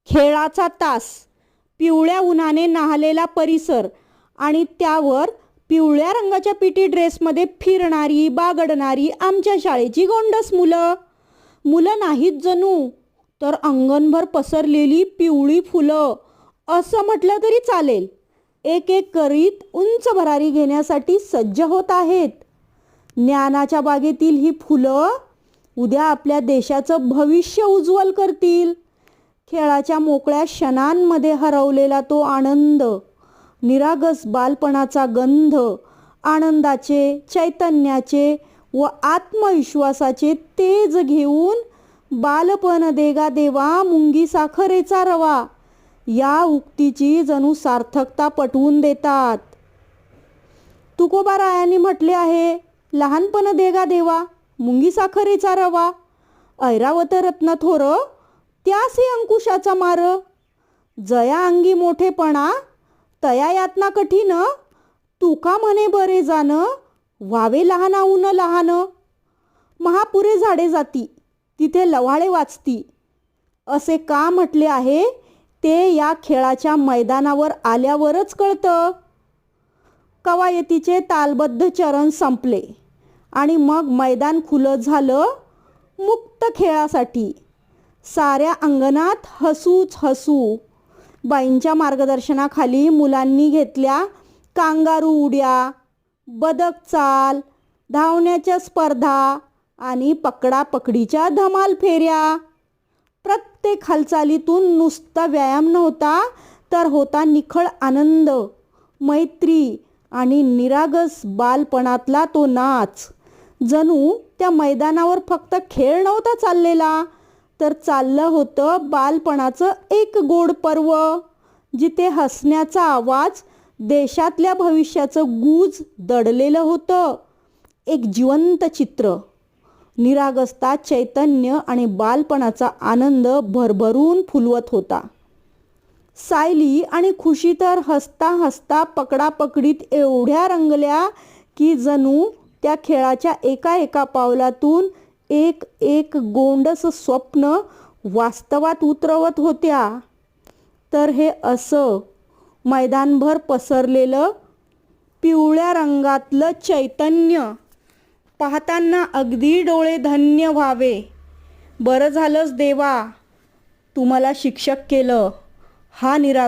खेळाचा तास, पिवळ्या उन्हाने नाहलेला परिसर आणि त्यावर पिवळ्या रंगाच्या पीटी ड्रेसमध्ये फिरणारी बागडणारी आमच्या शाळेची गोंडस मुलं. मुलं नाहीत जणू, तर अंगणभर पसरलेली पिवळी फुलं असं म्हटलं तरी चालेल. एक एक करीत उंच भरारी घेण्यासाठी सज्ज होत आहेत. ज्ञानाच्या बागेतील ही फुलं उद्या आपल्या देशाचं भविष्य उज्ज्वल करतील. खेळाच्या मोकळ्या क्षणांमध्ये हरवलेला तो आनंद, निरागस बालपणाचा गंध, आनंदाचे, चैतन्याचे व आत्मविश्वासाचे तेज घेऊन बालपण देगा देवा मुंगी साखरेचा रवा या उक्तीची जणू सार्थकता पटवून देतात. तुकोबारायांनी म्हटले आहे, लहानपण देगा देवा मुंगी साखरेचा रवा, ऐरावत रत्न थोर त्यासी अंकुशाचा मार, जया अंगी मोठेपणा तया यातना कठीण, तुका म्हणे बरे जाण व्हावे लहानाहून लहान. महापुरे झाडे जाती तिथे लव्हाळे वाचती असे का म्हटले आहे ते या खेळाच्या मैदानावर आल्यावरच कळतं. कवायतीचे तालबद्ध चरण संपले आणि मग मैदान खुलं झालं मुक्त खेळासाठी. साऱ्या अंगणात हसूच हसू. बाईंच्या मार्गदर्शनाखाली मुलांनी घेतल्या कांगारू उड्या, बदक चाल, धावण्याच्या स्पर्धा आणि पकडापकडीच्या धमाल फेऱ्या. प्रत्येक हालचालीतून नुसता व्यायाम नव्हता, तर होता निखळ आनंद, मैत्री आणि निरागस बालपणातला तो नाच. जणू त्या मैदानावर फक्त खेळ नव्हता चाललेला, तर चाललं होतं बालपणाचं एक गोड पर्व, जिथे हसण्याचा आवाज देशातल्या भविष्याचं गूज दडलेलं होतं. एक जिवंत चित्र, निरागसता, चैतन्य आणि बालपणाचा आनंद भरभरून फुलवत होता. सायली आणि खुशी तर हसता हसता पकडापकडीत एवढ्या रंगल्या की जणू त्या खेळाच्या एका एका पावलातून एक एक गोंडस स्वप्न वास्तवात उतरवत होत्या. तर हे असं मैदानभर पसरलेलं पिवळ्या रंगातलं चैतन्य पाहताना अगदी डोळे धन्य व्हावे. बरं झालंच देवा तू मला शिक्षक केलं. हा निरागस